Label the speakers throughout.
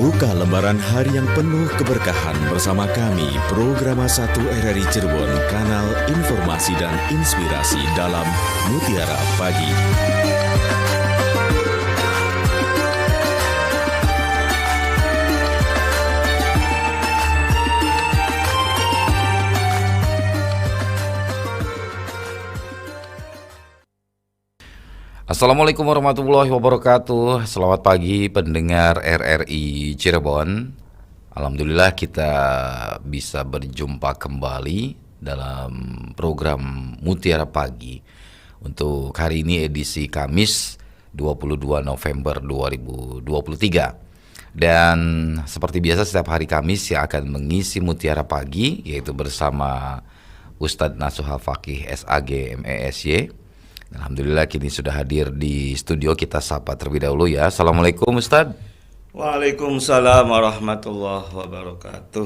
Speaker 1: Buka lembaran hari yang penuh keberkahan bersama kami, Programa 1 RRI Cirebon, Kanal Informasi dan Inspirasi dalam Mutiara Pagi.
Speaker 2: Assalamualaikum warahmatullahi wabarakatuh. Selamat pagi pendengar RRI Cirebon. Alhamdulillah kita bisa berjumpa kembali dalam program Mutiara Pagi. Untuk hari ini edisi Kamis 22 November 2023. Dan seperti biasa setiap hari Kamis yang akan mengisi Mutiara Pagi yaitu bersama Ustadz Nasuha Fakih SAG MESY. Alhamdulillah kini sudah hadir di studio, kita sapa terlebih dahulu ya. Assalamualaikum Ustadz.
Speaker 3: Waalaikumsalam warahmatullahi wabarakatuh.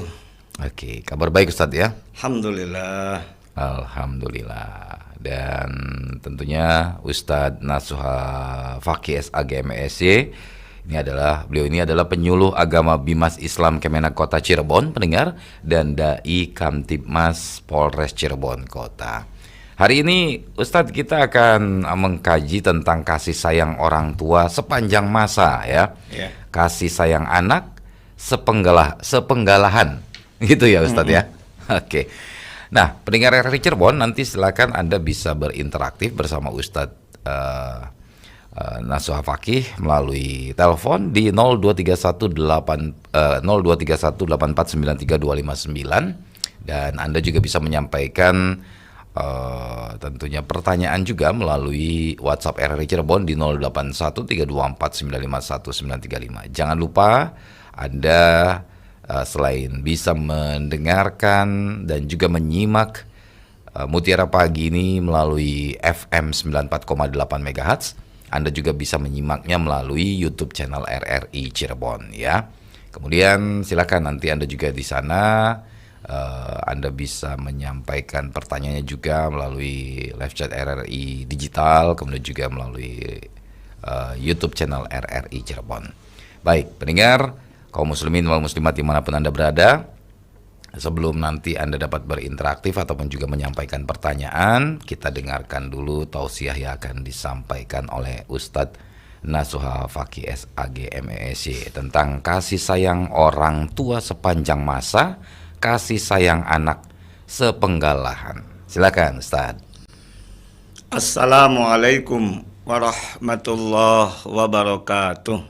Speaker 2: Oke, kabar baik Ustadz ya?
Speaker 3: Alhamdulillah.
Speaker 2: Alhamdulillah. Dan tentunya Ustadz Nasuha Fakih SAG MESY beliau ini adalah penyuluh agama Bimas Islam Kemenak Kota Cirebon, pendengar, dan Dai Kamtibmas Polres Cirebon Kota. Hari ini Ustadz kita akan mengkaji tentang kasih sayang orang tua sepanjang masa ya. Kasih sayang anak sepenggalahan gitu ya Ustadz ya. Oke. Nah, pendengar RRI Cirebon, nanti silakan Anda bisa berinteraktif bersama Ustadz Nasuha Fakih melalui telepon di 0231849329 dan Anda juga bisa menyampaikan tentunya pertanyaan juga melalui WhatsApp RRI Cirebon di 081324951935. Jangan lupa Anda selain bisa mendengarkan dan juga menyimak Mutiara Pagi ini melalui FM 94,8 MHz, Anda juga bisa menyimaknya melalui YouTube channel RRI Cirebon ya. Kemudian silakan nanti Anda juga di sana Anda bisa menyampaikan pertanyaannya juga melalui live chat RRI Digital, kemudian juga melalui YouTube channel RRI Cirebon. Baik, pendengar, kaum muslimin wal muslimat dimanapun Anda berada, sebelum nanti Anda dapat berinteraksi ataupun juga menyampaikan pertanyaan, kita dengarkan dulu tausiah yang akan disampaikan oleh Ustadz Nasuha Fakih SAG MESY tentang kasih sayang orang tua sepanjang masa, kasih sayang anak sepenggalahan. Silakan Ustaz.
Speaker 3: Assalamualaikum warahmatullahi wabarakatuh.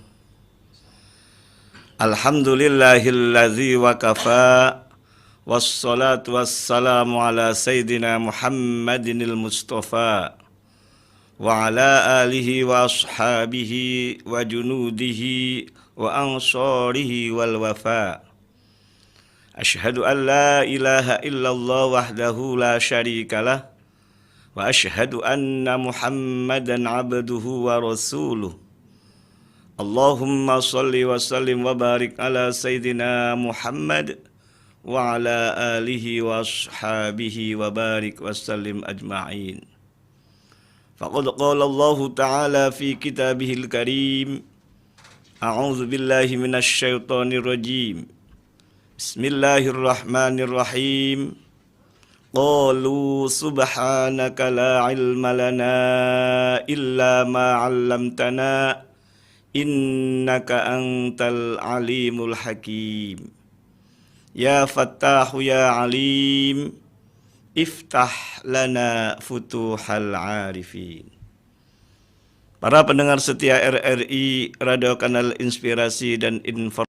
Speaker 3: Alhamdulillahilladzi wa kafa, wassalatu wassalamu ala sayyidina Muhammadinil Mustafa wa ala alihi wa ashabihi wa junudihi wa ansarihi wal wafa. Asyhadu an la ilaha illallah wahdahu la syarikalah wa asyhadu anna Muhammadan abduhu wa rasuluh. Allahumma salli wa sallim wa barik ala sayyidina Muhammad wa ala alihi wa ashabihi wa barik wa sallim ajma'in. Faqad qala Allah ta'ala fi kitabihil karim. A'udzu billahi minasy syaithanir rajim. Bismillahirrahmanirrahim. Qalu subhanaka la ilma lana illa ma 'allamtana innaka antal alimul hakim. Ya Fattahu ya Alim, iftah lana futuhal arifin. Para pendengar setia RRI Radio Kanal Inspirasi dan Informasi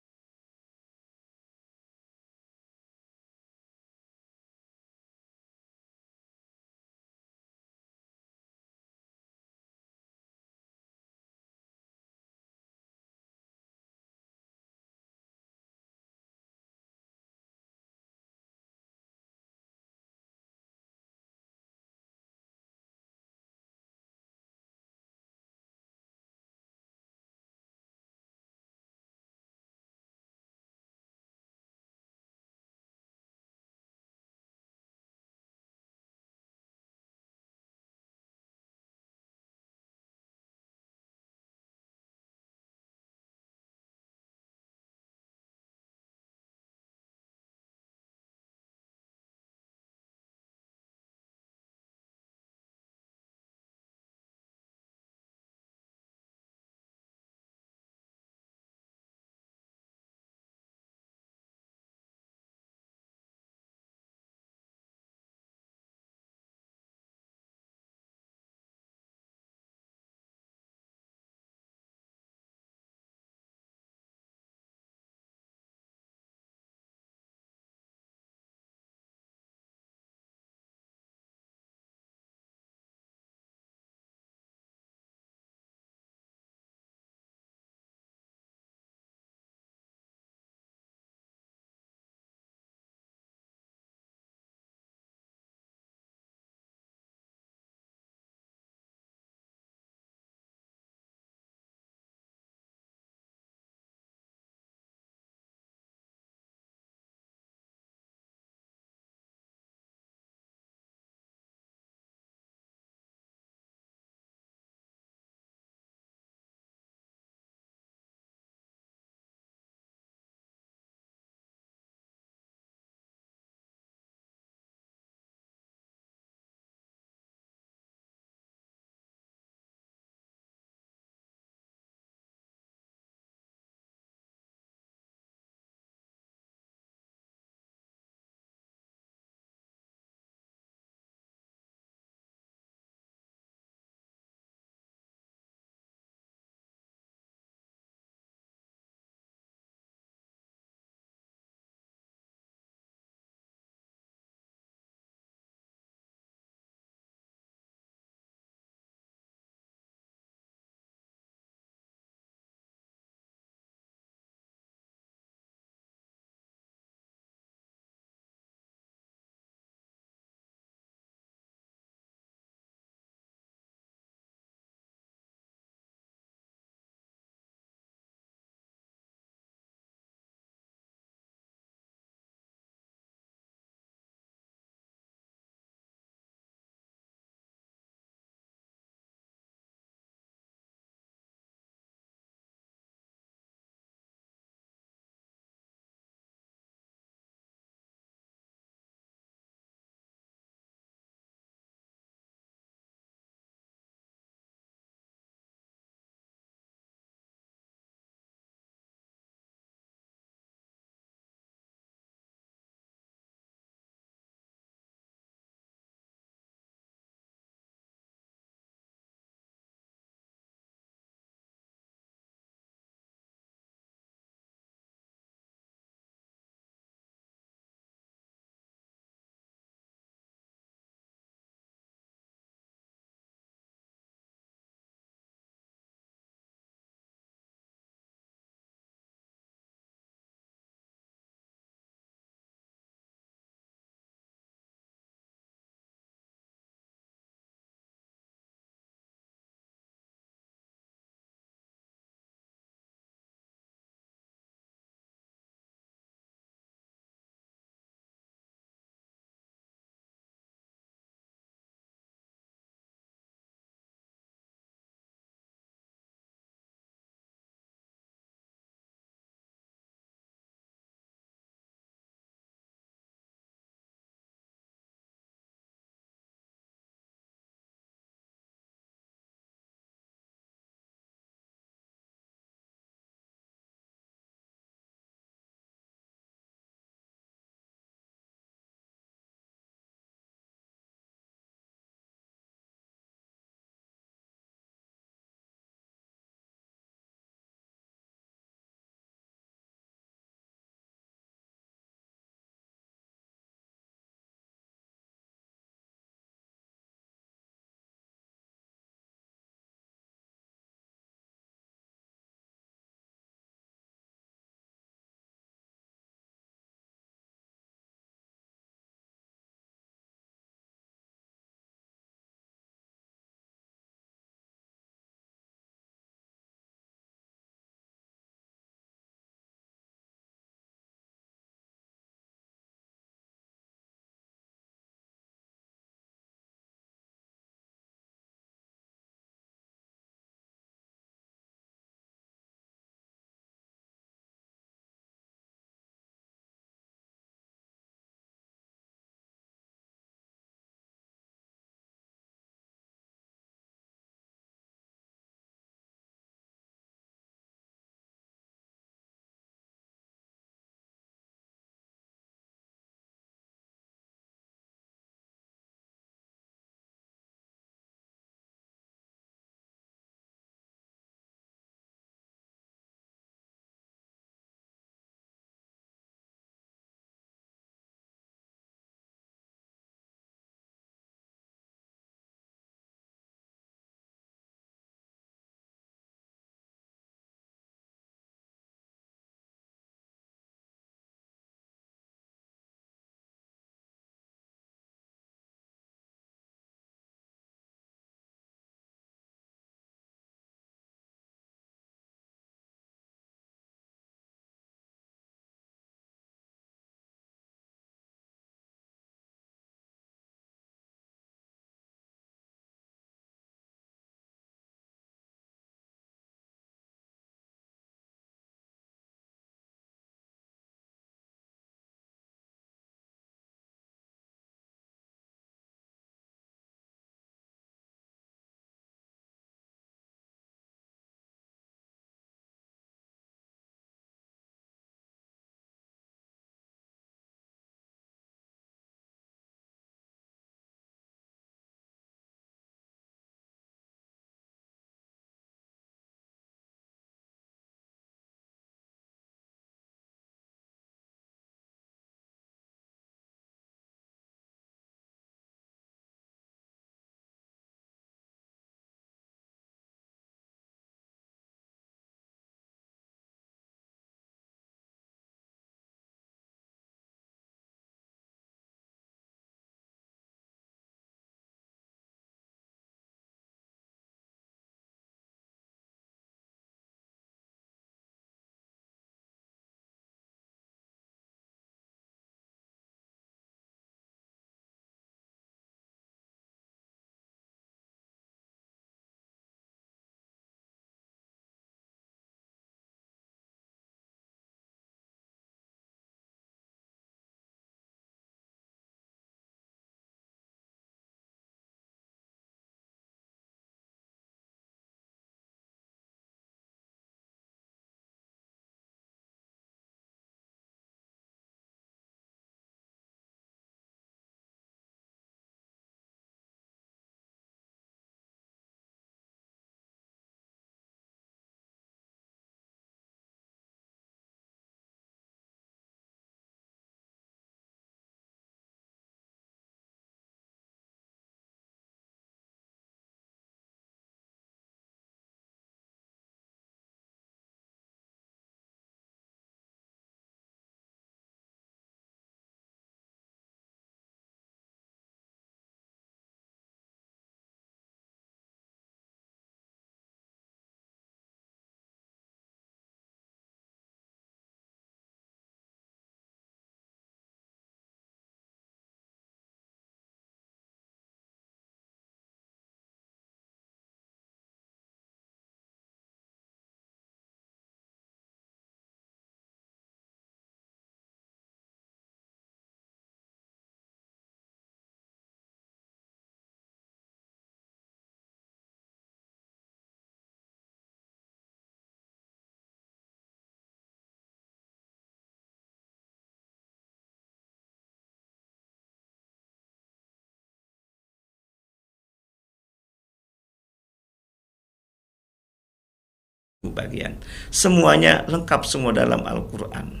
Speaker 3: bagian. Semuanya lengkap semua dalam Al-Quran,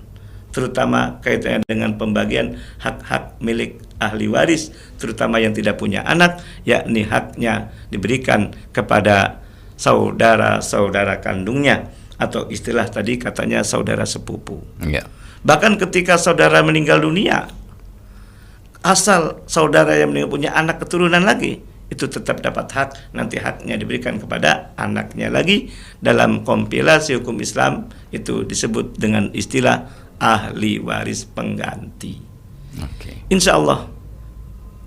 Speaker 3: terutama kaitannya dengan pembagian hak-hak milik ahli waris, terutama yang tidak punya anak, yakni haknya diberikan kepada saudara-saudara kandungnya, atau istilah tadi katanya saudara sepupu.
Speaker 2: Ya.
Speaker 3: Bahkan ketika saudara meninggal dunia, asal saudara yang meninggal punya anak keturunan lagi, itu tetap dapat hak, nanti haknya diberikan kepada anaknya lagi. Dalam kompilasi hukum Islam itu disebut dengan istilah ahli waris pengganti. Insya Allah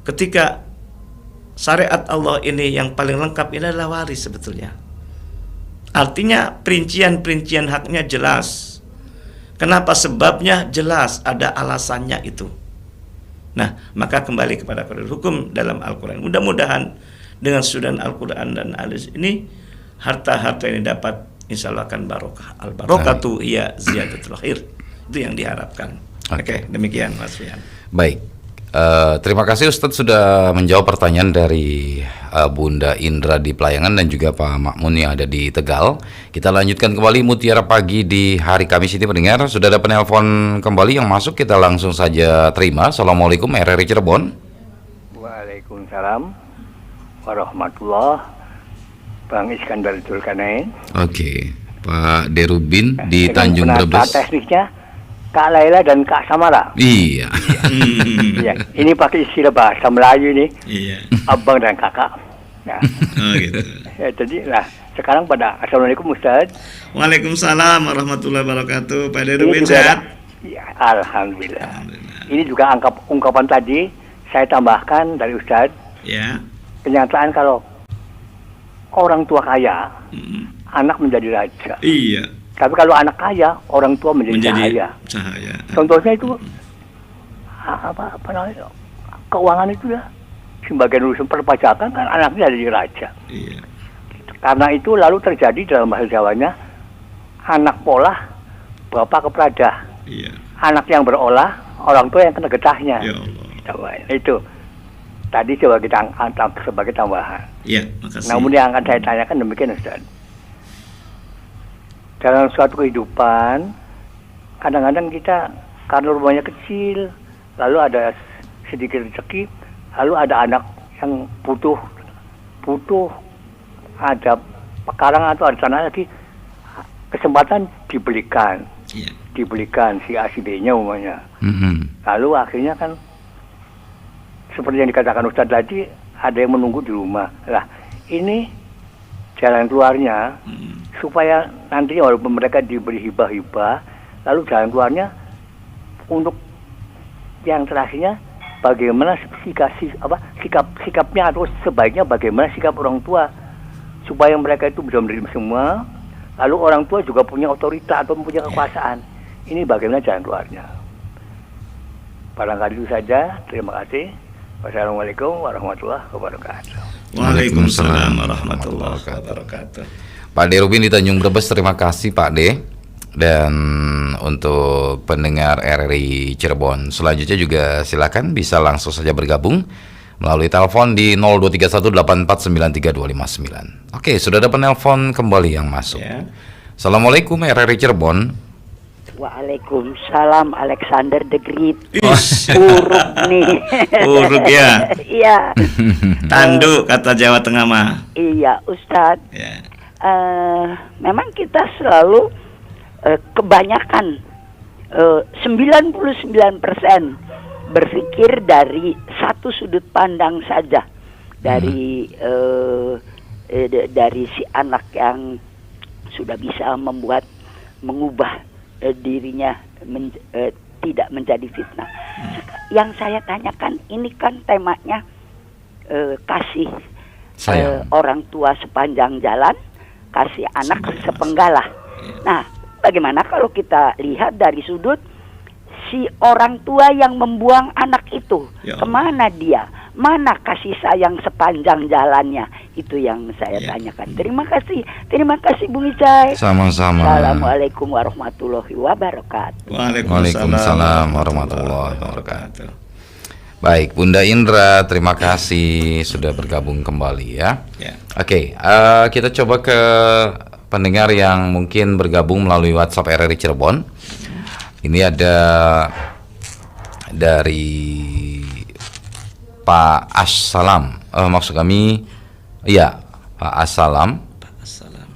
Speaker 3: ketika syariat Allah ini yang paling lengkap ini adalah waris sebetulnya. Artinya perincian-perincian haknya jelas. Kenapa? Sebabnya jelas, ada alasannya itu. Nah, maka kembali kepada koridor hukum dalam Al-Quran. Mudah-mudahan dengan susunan Al-Quran dan hadis ini, harta-harta ini dapat insya Allah akan barokah. Al-barokatu hiya ziyadatul khair. Itu yang diharapkan. Oke, demikian Mas Fian.
Speaker 2: Baik. Terima kasih Ustadz sudah menjawab pertanyaan dari Bunda Indra di Pelayangan dan juga Pak Makmun yang ada di Tegal. Kita lanjutkan kembali Mutiara Pagi di hari Kamis ini pendengar. Sudah ada penelpon kembali yang masuk, kita langsung saja terima. Assalamualaikum RRI Cirebon.
Speaker 4: Waalaikumsalam warahmatullah. Bang Iskandar Zulkarnain.
Speaker 2: Oke, Pak Derubin di
Speaker 4: Dengan
Speaker 2: Tanjung
Speaker 4: penata
Speaker 2: Brebes.
Speaker 4: tekniknya Kak Laila dan Kak Samara.
Speaker 2: Iya.
Speaker 4: Iya, ini pakai istilah bahasa Melayu nih.
Speaker 3: Iya.
Speaker 4: Abang dan kakak. Nah,
Speaker 3: Oh gitu.
Speaker 4: ya, jadi sekarang pada Assalamualaikum Ustaz.
Speaker 3: Waalaikumsalam warahmatullahi wabarakatuh. Pak
Speaker 4: Ini
Speaker 3: Derubin
Speaker 4: juga
Speaker 3: sehat?
Speaker 4: ya, Alhamdulillah. Ini juga ungkapan tadi saya tambahkan dari Ustaz.
Speaker 3: Ya.
Speaker 4: Kenyataan kalau orang tua kaya, anak menjadi raja.
Speaker 3: Iya.
Speaker 4: Tapi kalau anak kaya, orang tua menjadi cahaya.
Speaker 3: Cahaya.
Speaker 4: Contohnya itu apa namanya? Keuangan itu ya. Sebagian urusan perpajakan kan anaknya jadi raja.
Speaker 3: Iya.
Speaker 4: Karena itu lalu terjadi dalam bahasa Jawanya anak polah, bapak kepradah.
Speaker 3: Iya.
Speaker 4: Anak yang berolah, orang tua yang kena getahnya.
Speaker 3: Ya Allah.
Speaker 4: Itu tadi sebagai tambahan.
Speaker 3: Iya, makasih.
Speaker 4: Namun yang akan saya tanyakan demikian Ustaz. Dalam suatu kehidupan, kadang-kadang kita karena rumahnya kecil, lalu ada sedikit rezeki, lalu ada anak yang butuh ada pekarangan atau ada tanah lagi, kesempatan dibelikan si A si B-nya umumnya. Lalu akhirnya kan seperti yang dikatakan Ustadz tadi, ada yang menunggu di rumah. Lah, ini jalan keluarnya supaya nantinya walaupun mereka diberi hibah-hibah, lalu jalan keluarnya untuk yang terakhirnya bagaimana sikapnya atau sebaiknya bagaimana sikap orang tua supaya mereka itu bisa menerima semua, lalu orang tua juga punya otoritas atau punya kekuasaan. Ini bagaimana jalan keluarnya. Barangkali itu saja. Terima kasih. Wassalamualaikum warahmatullahi wabarakatuh.
Speaker 3: Waalaikumsalam warahmatullahi wabarakatuh.
Speaker 2: Pak Derubin di Tanjung Brebes, terima kasih Pak De. Dan untuk pendengar RRI Cirebon selanjutnya juga silakan bisa langsung saja bergabung melalui telepon di 02318493259. Oke, sudah ada penelpon kembali yang masuk.
Speaker 3: Ya.
Speaker 2: Assalamualaikum RRI Cirebon.
Speaker 5: Waalaikumsalam, Alexander the Great.
Speaker 3: Ish.
Speaker 5: Uruk nih.
Speaker 3: Uruk ya.
Speaker 5: Iya.
Speaker 3: Tanduk kata Jawa Tengah mah.
Speaker 5: Iya, Ustadz.
Speaker 3: Ya.
Speaker 5: Memang kita selalu kebanyakan 99% berpikir dari satu sudut pandang saja, dari si anak yang sudah bisa mengubah dirinya tidak menjadi fitnah. Yang saya tanyakan ini kan temanya kasih orang tua sepanjang jalan, kasih anak sepenggalah. Nah, bagaimana kalau kita lihat dari sudut si orang tua yang membuang anak itu, kemana dia? Mana kasih sayang sepanjang jalannya? Itu yang saya tanyakan. Terima kasih Bung Icai.
Speaker 2: Sama-sama.
Speaker 5: Assalamualaikum warahmatullahi wabarakatuh.
Speaker 2: Waalaikumsalam warahmatullahi wabarakatuh. Baik, Bunda Indra, terima kasih sudah bergabung kembali ya.
Speaker 3: Ya.
Speaker 2: Oke, kita coba ke pendengar yang mungkin bergabung melalui WhatsApp RRI Cirebon. Ini ada dari Pak Assalam. Maksud kami, iya Pak Assalam.
Speaker 3: Pak Assalam.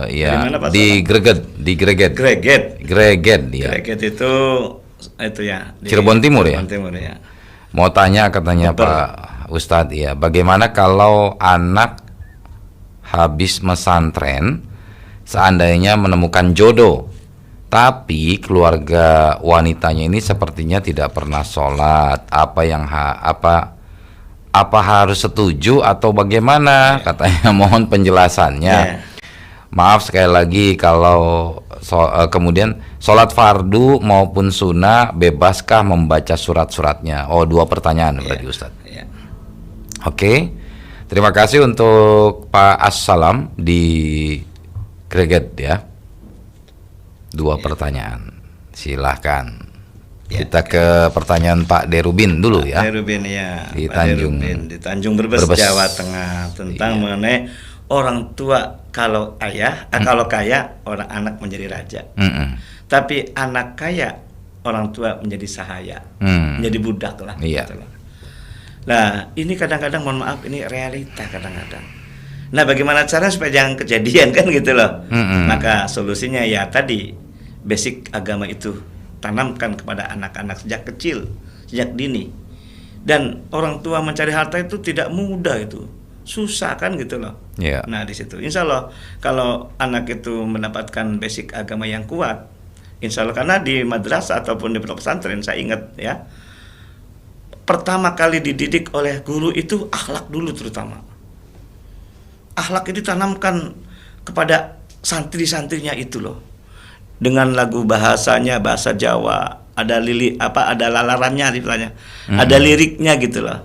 Speaker 2: Ya,
Speaker 3: Mana, Pak
Speaker 2: di Greget,
Speaker 3: Greget
Speaker 2: ya.
Speaker 3: Greget itu ya.
Speaker 2: Cirebon Timur ya.
Speaker 3: Cirebon Timur ya.
Speaker 2: Mau tanya katanya Pak Ustadz ya, bagaimana kalau anak habis mesantren seandainya menemukan jodoh, tapi keluarga wanitanya ini sepertinya tidak pernah sholat, apa harus setuju atau bagaimana? Katanya mohon penjelasannya. Maaf sekali lagi kalau kemudian sholat fardu maupun sunnah bebaskah membaca surat-suratnya? Oh, 2 pertanyaan berarti Ustadz. Oke, terima kasih untuk Pak Assalam di Greget ya. 2 pertanyaan, silahkan. Kita ke pertanyaan Pak Derubin dulu ya.
Speaker 3: Derubin ya.
Speaker 2: Di
Speaker 3: Pak
Speaker 2: Tanjung
Speaker 3: Derubin, di Tanjung Brebes, Jawa Tengah, tentang mengenai orang tua kalau kalau kaya orang anak menjadi raja. Tapi anak kaya orang tua menjadi sahaya, menjadi budak lah.
Speaker 2: Iya.
Speaker 3: Gitu. Nah, ini kadang-kadang mohon maaf ini realita kadang-kadang. Nah, bagaimana cara supaya jangan kejadian kan gitu loh. Maka solusinya ya tadi, basic agama itu tanamkan kepada anak-anak sejak kecil, sejak dini. Dan orang tua mencari harta itu tidak mudah itu. Susah kan gitu loh.
Speaker 2: Yeah.
Speaker 3: Nah, di situ insya Allah kalau anak itu mendapatkan basic agama yang kuat, insya Allah, karena di madrasah ataupun di pesantren saya ingat ya, pertama kali dididik oleh guru itu akhlak dulu terutama. Akhlak itu ditanamkan kepada santri-santrinya itu loh. Dengan lagu bahasanya bahasa Jawa, ada ada lalarannya istilahnya. Ada liriknya gitu loh.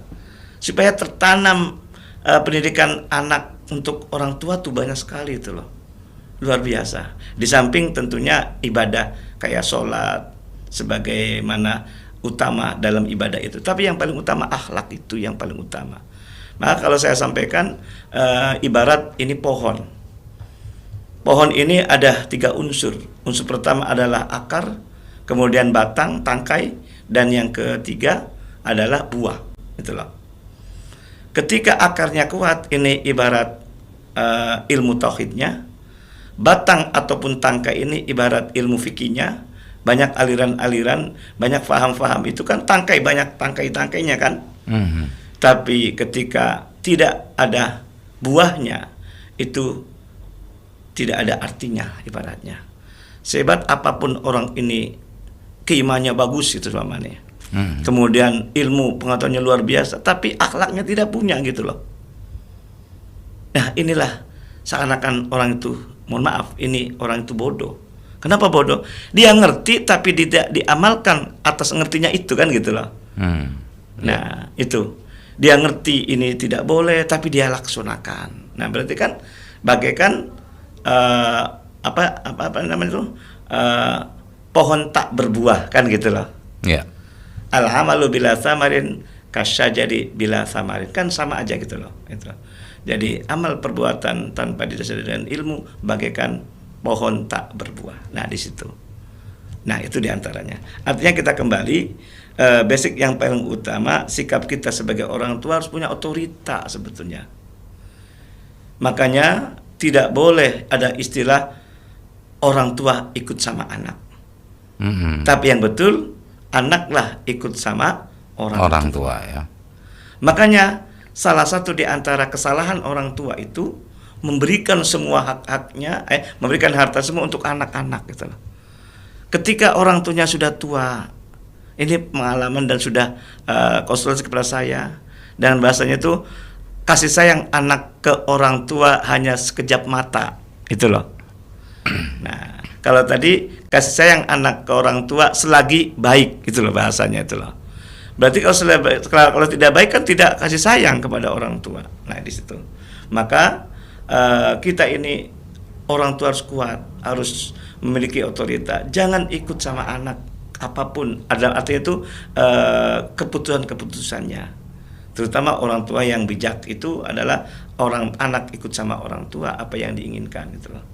Speaker 3: Supaya tertanam pendidikan anak untuk orang tua tuh banyak sekali itu loh. Luar biasa. Di samping tentunya ibadah kayak sholat sebagaimana utama dalam ibadah itu, tapi yang paling utama akhlak itu yang paling utama. Maka kalau saya sampaikan ibarat ini pohon ini ada 3 unsur. Unsur pertama adalah akar, kemudian batang, tangkai, dan yang ketiga adalah buah. Itulah. Ketika akarnya kuat, ini ibarat ilmu tauhidnya. Batang ataupun tangkai ini ibarat ilmu fikihnya. Banyak aliran-aliran, banyak faham-faham itu kan banyak tangkai-tangkainya kan. Tapi ketika tidak ada buahnya, itu tidak ada artinya ibaratnya. Sehebat apapun orang ini, keimannya bagus itu namanya. Kemudian ilmu pengetahuannya luar biasa, tapi akhlaknya tidak punya gitu loh. Nah, inilah seakan-akan orang itu, mohon maaf, ini orang itu bodoh. Kenapa bodoh? Dia ngerti tapi tidak diamalkan atas ngertinya itu kan gitu loh. Nah, itu. Dia ngerti ini tidak boleh tapi dia laksanakan. Nah, berarti kan bagaikan apa namanya itu? Pohon tak berbuah kan gitu loh.
Speaker 2: Iya.
Speaker 3: Alhamalu bila samarin kasyajari bila samarin, kan sama aja gitu loh. Itu. Jadi amal perbuatan tanpa didasari dengan ilmu bagaikan pohon tak berbuah. Nah, di situ. Nah, itu diantaranya. Artinya kita kembali basic yang paling utama, sikap kita sebagai orang tua harus punya otorita sebetulnya. Makanya tidak boleh ada istilah orang tua ikut sama anak. Tapi yang betul anaklah ikut sama orang tua
Speaker 2: ya.
Speaker 3: Makanya salah satu di antara kesalahan orang tua itu memberikan semua hak-haknya, memberikan harta semua untuk anak-anak gitu loh. Ketika orang tuanya sudah tua, ini pengalaman dan sudah konsultasi kepada saya, dan bahasanya itu kasih sayang anak ke orang tua hanya sekejap mata, itu loh. Nah, kalau tadi kasih sayang anak ke orang tua selagi baik, gitu loh bahasanya itu loh. Berarti kalau tidak baik kan tidak kasih sayang kepada orang tua. Nah, di situ. Maka kita ini orang tua harus kuat, harus memiliki otorita. Jangan ikut sama anak apapun. Artinya itu keputusan-keputusannya. Terutama orang tua yang bijak itu adalah anak ikut sama orang tua apa yang diinginkan gitu loh.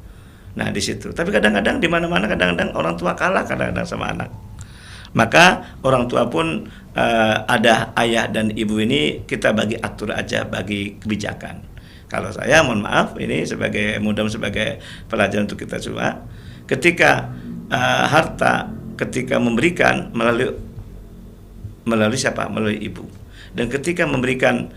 Speaker 3: Nah di situ. Tapi kadang-kadang di mana-mana kadang-kadang orang tua kalah kadang-kadang sama anak. Maka orang tua pun ada ayah dan ibu ini kita bagi atur aja, bagi kebijakan. Kalau saya mohon maaf ini sebagai pelajaran untuk kita semua, ketika harta ketika memberikan melalui siapa? Melalui ibu. Dan ketika memberikan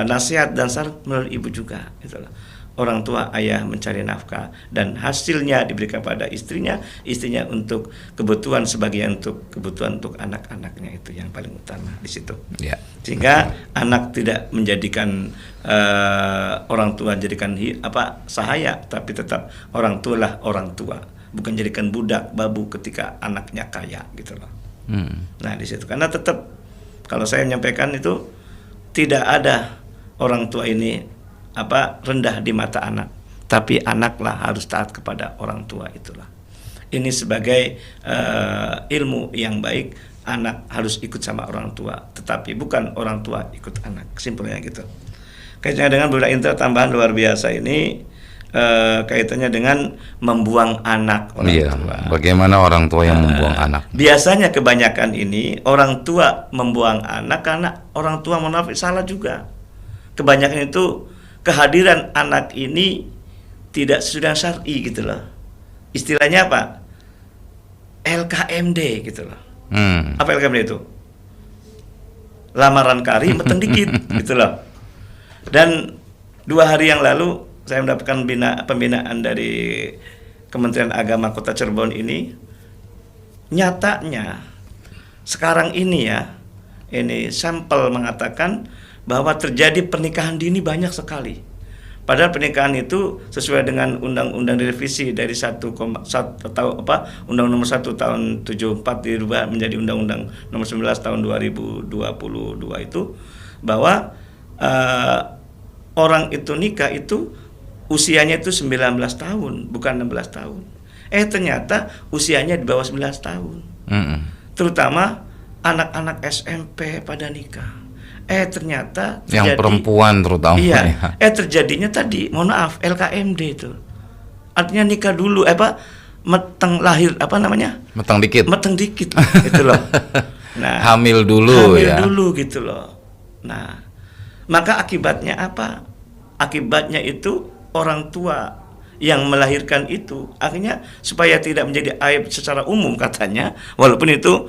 Speaker 3: nasihat dan saran melalui ibu juga, itulah. Orang tua ayah mencari nafkah dan hasilnya diberikan pada istrinya untuk kebutuhan sebagian untuk kebutuhan untuk anak-anaknya, itu yang paling utama di situ. Ya. Sehingga anak tidak menjadikan orang tua jadikan sahaya, tapi tetap orang tua lah orang tua, bukan jadikan budak babu ketika anaknya kaya gitu loh. Nah di situ karena tetap kalau saya menyampaikan itu tidak ada orang tua ini rendah di mata anak, tapi anaklah harus taat kepada orang tua itulah. Ini sebagai ilmu yang baik, anak harus ikut sama orang tua, tetapi bukan orang tua ikut anak, simpelnya gitu. Kaitannya dengan Bunda Intra tambahan luar biasa ini kaitannya dengan membuang anak orang tua.
Speaker 2: Bagaimana orang tua yang membuang anak?
Speaker 3: Biasanya kebanyakan ini orang tua membuang anak karena orang tua munafik, salah juga. Kebanyakan itu kehadiran anak ini tidak sesuai syar'i gitu loh. Istilahnya apa? LKMD gitu loh. Apa LKMD itu? Lamaran kari meteng dikit gitu loh. Dan 2 hari yang lalu saya mendapatkan pembinaan dari Kementerian Agama Kota Cirebon ini. Nyatanya sekarang ini ini sampel mengatakan bahwa terjadi pernikahan dini banyak sekali. Padahal pernikahan itu sesuai dengan undang-undang direvisi dari Undang Nomor 1 tahun 74 dirubah menjadi Undang-Undang Nomor 11 tahun 2022 itu bahwa orang itu nikah itu usianya itu 19 tahun, bukan 16 tahun. Ternyata usianya di bawah 19 tahun. Terutama anak-anak SMP pada nikah. Ternyata
Speaker 2: yang perempuan terutama.
Speaker 3: Iya. Terjadinya tadi, mohon maaf, LKMD itu. Artinya nikah dulu, meteng lahir,
Speaker 2: Meteng dikit.
Speaker 3: Meteng dikit, gitu loh. Nah,
Speaker 2: hamil dulu
Speaker 3: gitu loh. Nah, maka akibatnya apa? Akibatnya itu orang tua yang melahirkan itu akhirnya supaya tidak menjadi aib secara umum katanya, walaupun itu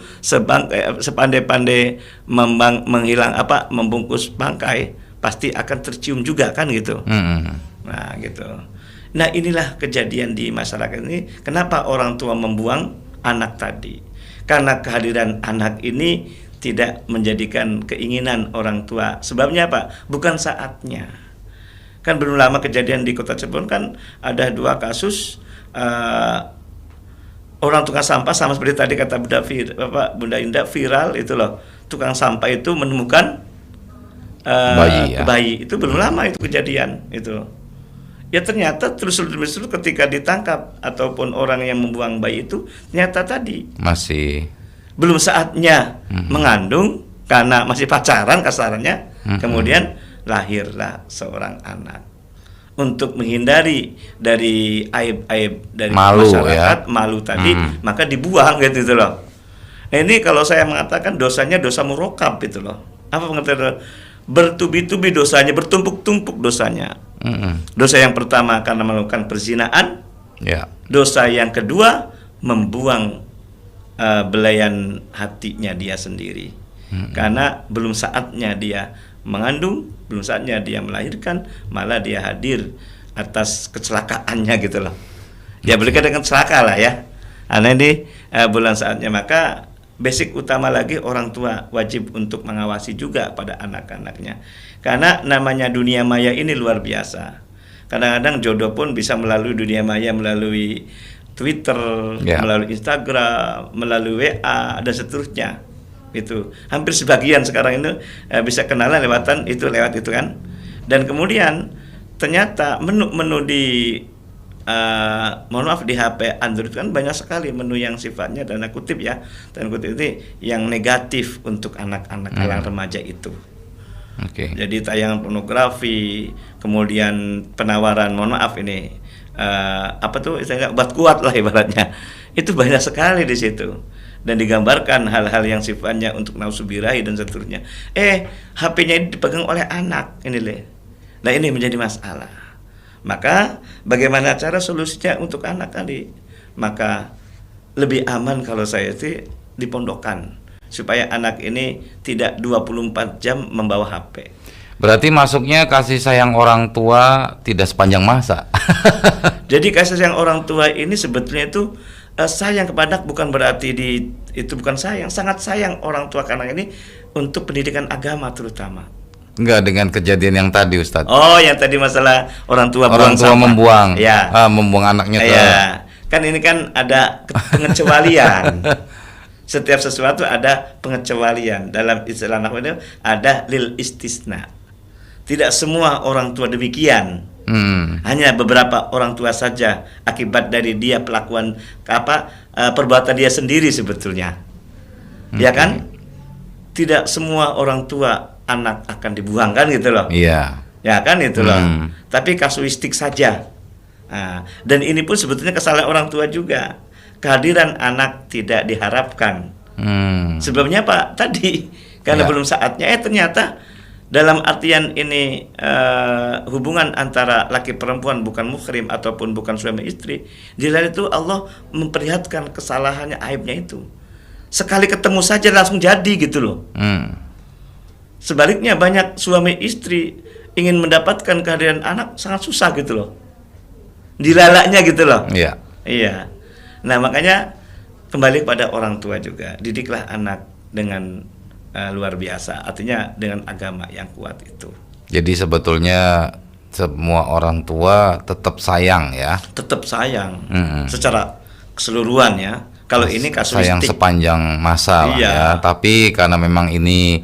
Speaker 3: sepandai-pandai membungkus bangkai pasti akan tercium juga kan gitu. Nah gitu. Nah inilah kejadian di masyarakat ini. Kenapa orang tua membuang anak tadi? Karena kehadiran anak ini tidak menjadikan keinginan orang tua. Sebabnya apa? Bukan saatnya. Kan belum lama kejadian di Kota Cirebon kan ada 2 kasus orang tukang sampah sama seperti tadi kata Bunda Indah viral itu loh, tukang sampah itu menemukan bayi. Itu belum lama itu kejadian itu. Ya ternyata terus ketika ditangkap ataupun orang yang membuang bayi itu ternyata tadi
Speaker 2: masih
Speaker 3: belum saatnya mengandung karena masih pacaran kasarannya, kemudian lahirlah seorang anak. Untuk menghindari dari aib-aib dari masyarakat, malu tadi, maka dibuang gitu loh. Nah, ini kalau saya mengatakan dosanya dosa murokab itu loh. Apa pengertian? Bertubi-tubi dosanya, bertumpuk-tumpuk dosanya. Dosa yang pertama karena melakukan perzinaan. Dosa yang kedua membuang belayan hatinya dia sendiri. Karena belum saatnya dia mengandung, belum saatnya dia melahirkan, malah dia hadir atas kecelakaannya gitu loh. Ya berkaitan dengan celaka lah ya. Karena ini bulan saatnya, maka basic utama lagi orang tua wajib untuk mengawasi juga pada anak-anaknya. Karena namanya dunia maya ini luar biasa. Kadang-kadang jodoh pun bisa melalui dunia maya, melalui Twitter, melalui Instagram, melalui WA dan seterusnya. Itu hampir sebagian sekarang ini bisa kenalan lewat itu kan. Dan kemudian ternyata menu di mohon maaf di HP Android kan banyak sekali menu yang sifatnya tanda kutip ini yang negatif untuk anak-anak remaja itu. Jadi tayangan pornografi, kemudian penawaran, mohon maaf ini apa tuh istilahnya obat kuat lah ibaratnya. Itu banyak sekali di situ. Dan digambarkan hal-hal yang sifatnya untuk nafsu birahi dan seterusnya. HP-nya ini dipegang oleh anak ini leh. Nah, ini menjadi masalah. Maka bagaimana cara solusinya untuk anak tadi? Maka lebih aman kalau saya sih dipondokkan supaya anak ini tidak 24 jam membawa HP.
Speaker 2: Berarti masuknya kasih sayang orang tua tidak sepanjang masa.
Speaker 3: Jadi kasih sayang orang tua ini sebetulnya itu sayang kepada anak bukan berarti itu bukan sayang, sangat sayang orang tua karena ini untuk pendidikan agama terutama.
Speaker 2: Enggak, dengan kejadian yang tadi Ustadz.
Speaker 3: Oh, yang tadi masalah orang tua
Speaker 2: membuang,
Speaker 3: ya.
Speaker 2: Membuang anaknya ke.
Speaker 3: Ya. Kan ini kan ada pengecualian. Setiap sesuatu ada pengecualian. Dalam istilah nahwu itu ada lil istisna. Tidak semua orang tua demikian. Hanya beberapa orang tua saja akibat dari dia pelakuan perbuatan dia sendiri sebetulnya. Ya kan? Tidak semua orang tua anak akan dibuang kan gitu loh.
Speaker 2: Iya.
Speaker 3: Ya kan itu loh. Tapi kasuistik saja. Dan ini pun sebetulnya kesalahan orang tua juga. Kehadiran anak tidak diharapkan. Sebelumnya Pak tadi karena belum saatnya ternyata dalam artian ini hubungan antara laki perempuan bukan muhrim ataupun bukan suami istri, di lain itu Allah memperlihatkan kesalahannya, aibnya itu. Sekali ketemu saja langsung jadi gitu loh. Sebaliknya banyak suami istri ingin mendapatkan kehadiran anak sangat susah gitu loh. Dilalaknya gitu loh.
Speaker 2: Iya.
Speaker 3: Iya. Nah, makanya kembali pada orang tua juga. Didiklah anak dengan luar biasa, artinya dengan agama yang kuat itu.
Speaker 2: Jadi sebetulnya semua orang tua tetap sayang ya.
Speaker 3: Tetap sayang secara keseluruhan ya. Kalau ini kasus
Speaker 2: sayang sepanjang masa lah ya. Tapi karena memang ini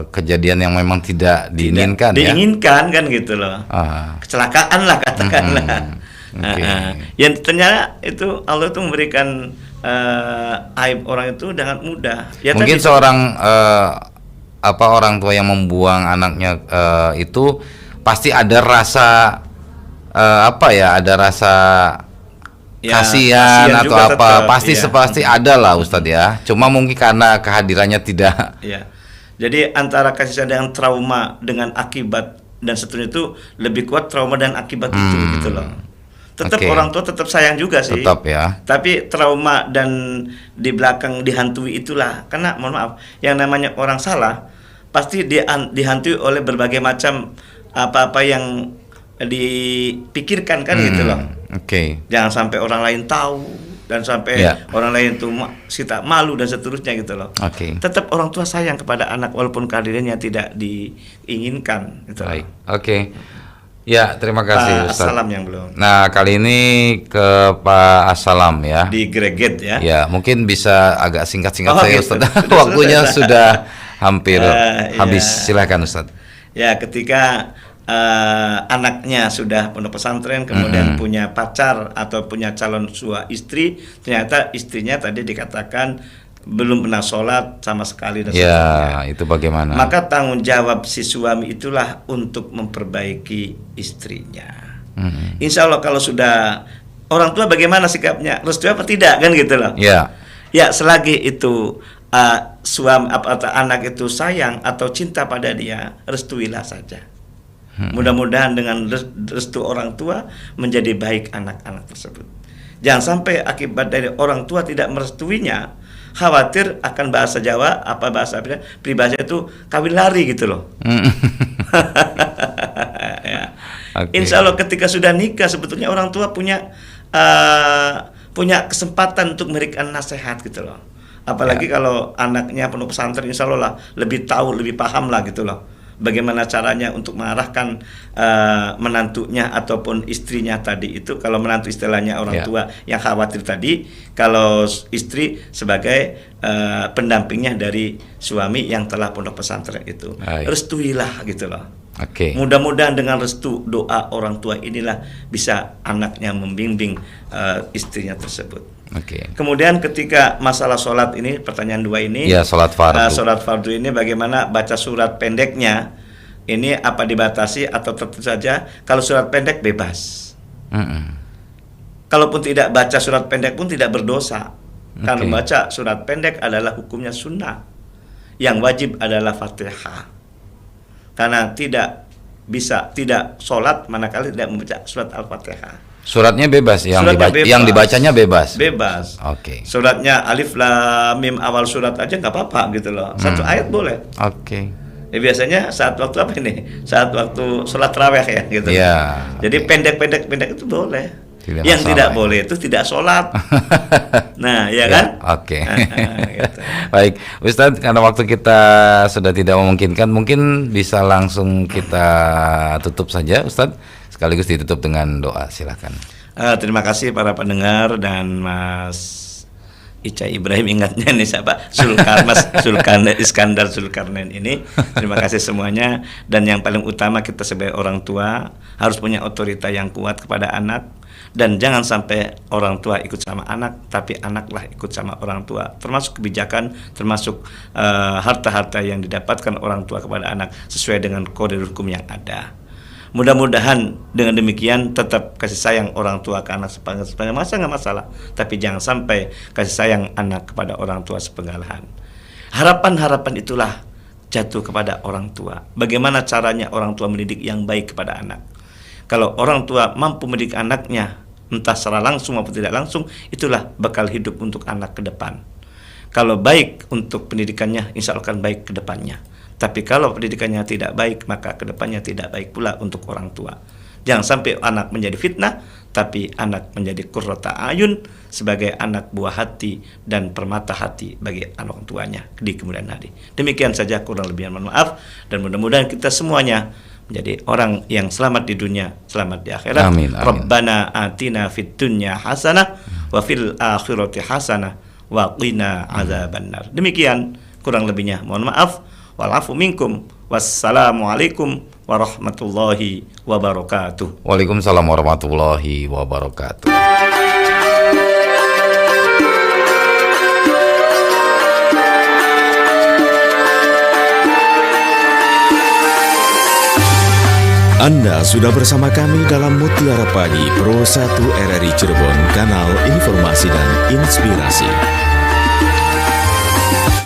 Speaker 2: kejadian yang memang tidak diinginkan ya.
Speaker 3: Diinginkan kan gitu loh. Kecelakaan lah katakanlah. Yang ternyata itu Allah itu memberikan aib orang itu dengan mudah. Ya,
Speaker 2: mungkin seorang orang tua yang membuang anaknya itu pasti ada rasa ada rasa kasihan atau apa, pasti ada lah Ustadz ya. Cuma mungkin karena kehadirannya tidak.
Speaker 3: Ya. Jadi antara kasih sayang dengan trauma dengan akibat dan seterusnya itu lebih kuat trauma dan akibat itu gitu loh. Tetap orang tua tetap sayang juga sih.
Speaker 2: Tetap ya.
Speaker 3: Tapi trauma dan di belakang dihantui itulah. Karena mohon maaf, yang namanya orang salah pasti dihantui oleh berbagai macam apa-apa yang dipikirkan kan gitu loh. Jangan sampai orang lain tahu dan sampai orang lain itu kita malu dan seterusnya gitu loh. Tetap orang tua sayang kepada anak walaupun kehadirannya tidak diinginkan gitu.
Speaker 2: Baik. Ya, terima kasih Ustaz.
Speaker 3: Assalam yang belum.
Speaker 2: Nah, kali ini ke Pak Assalam ya.
Speaker 3: Di Greget ya.
Speaker 2: Ya, mungkin bisa agak singkat-singkat saja gitu. Ustaz. Waktunya sudah hampir habis. Silakan Ustaz.
Speaker 3: Ya, ketika anaknya sudah pondok pesantren, kemudian punya pacar atau punya calon suami istri, ternyata istrinya tadi dikatakan belum pernah sholat sama sekali dan
Speaker 2: sebagainya. Itu bagaimana?
Speaker 3: Maka tanggung jawab si suami itulah untuk memperbaiki istrinya. Insya Allah kalau sudah orang tua bagaimana sikapnya, restu apa tidak kan gitu loh. Ya selagi itu suami atau anak itu sayang atau cinta pada dia, restuilah saja. Mudah-mudahan dengan restu orang tua menjadi baik anak-anak tersebut. Jangan sampai akibat dari orang tua tidak merestuinya, khawatir akan bahasa Jawa peribahasa itu kawin lari gitu loh. Insya Allah ketika sudah nikah sebetulnya orang tua punya kesempatan untuk memberikan nasihat gitu loh. Apalagi kalau anaknya penuh pesantren, insya Allah lah lebih tahu, lebih paham lah gitu loh. Bagaimana caranya untuk mengarahkan menantunya ataupun istrinya tadi itu. Kalau menantu istilahnya orang tua yang khawatir tadi, kalau istri sebagai pendampingnya dari suami yang telah pondok pesantren itu. Restuilah gitu loh.
Speaker 2: Oke.
Speaker 3: Mudah-mudahan dengan restu doa orang tua inilah bisa anaknya membimbing istrinya tersebut.
Speaker 2: Oke.
Speaker 3: Kemudian ketika masalah sholat ini, pertanyaan 2 ini,
Speaker 2: Ya, sholat fardu.
Speaker 3: sholat fardu ini bagaimana baca surat pendeknya? Ini apa dibatasi atau tentu saja kalau surat pendek bebas. Kalaupun tidak baca surat pendek pun tidak berdosa. Karena baca surat pendek adalah hukumnya sunnah. Yang wajib adalah Fatihah. Karena tidak sholat manakala tidak membaca surat Al-Fatihah.
Speaker 2: Suratnya bebas,
Speaker 3: Suratnya
Speaker 2: yang dibacanya bebas.
Speaker 3: Bebas.
Speaker 2: Oke.
Speaker 3: Suratnya alif lam mim awal surat aja nggak apa-apa gitu loh. Satu ayat boleh.
Speaker 2: Oke.
Speaker 3: Biasanya saat waktu apa ini? Saat waktu sholat tarawih ya gitu.
Speaker 2: Ya.
Speaker 3: Jadi pendek itu boleh.
Speaker 2: Tidak
Speaker 3: Yang
Speaker 2: masalah,
Speaker 3: tidak
Speaker 2: ya.
Speaker 3: boleh itu tidak sholat. Nah, ya kan?
Speaker 2: Oke.
Speaker 3: Gitu.
Speaker 2: Baik, Ustadz, karena waktu kita sudah tidak memungkinkan, mungkin bisa langsung kita tutup saja, Ustadz, sekaligus ditutup dengan doa. Silakan.
Speaker 3: Terima kasih para pendengar dan Mas Ica Ibrahim, ingatnya nih siapa? Iskandar Zulkarnain ini. Terima kasih semuanya. Dan yang paling utama, kita sebagai orang tua harus punya otorita yang kuat kepada anak. Dan jangan sampai orang tua ikut sama anak, tapi anaklah ikut sama orang tua. Termasuk kebijakan, termasuk harta-harta yang didapatkan orang tua kepada anak sesuai dengan kode hukum yang ada. Mudah-mudahan dengan demikian tetap kasih sayang orang tua ke anak sepanjang masa nggak masalah, tapi jangan sampai kasih sayang anak kepada orang tua sepengalahan. Harapan-harapan itulah jatuh kepada orang tua. Bagaimana caranya orang tua mendidik yang baik kepada anak? Kalau orang tua mampu mendidik anaknya, entah secara langsung maupun tidak langsung, itulah bekal hidup untuk anak ke depan. Kalau baik untuk pendidikannya, insya Allah akan baik ke depannya. Tapi kalau pendidikannya tidak baik, maka ke depannya tidak baik pula untuk orang tua. Jangan sampai anak menjadi fitnah, tapi anak menjadi qurrata ayun sebagai anak buah hati dan permata hati bagi orang tuanya di kemudian hari. Demikian saja, kurang lebih mohon maaf, dan mudah-mudahan kita semuanya menjadi orang yang selamat di dunia, selamat di akhirat.
Speaker 2: Amin, amin.
Speaker 3: Rabbana atina fid dunya hasanah wa fil akhirati hasanah wa qina adzabannar. Demikian, kurang lebihnya mohon maaf. Walafu minkum. Wassalamualaikum warahmatullahi wabarakatuh.
Speaker 2: Waalaikumsalam warahmatullahi wabarakatuh.
Speaker 1: Anda sudah bersama kami dalam Mutiara Pagi Pro 1 RRI Cirebon, kanal informasi dan inspirasi.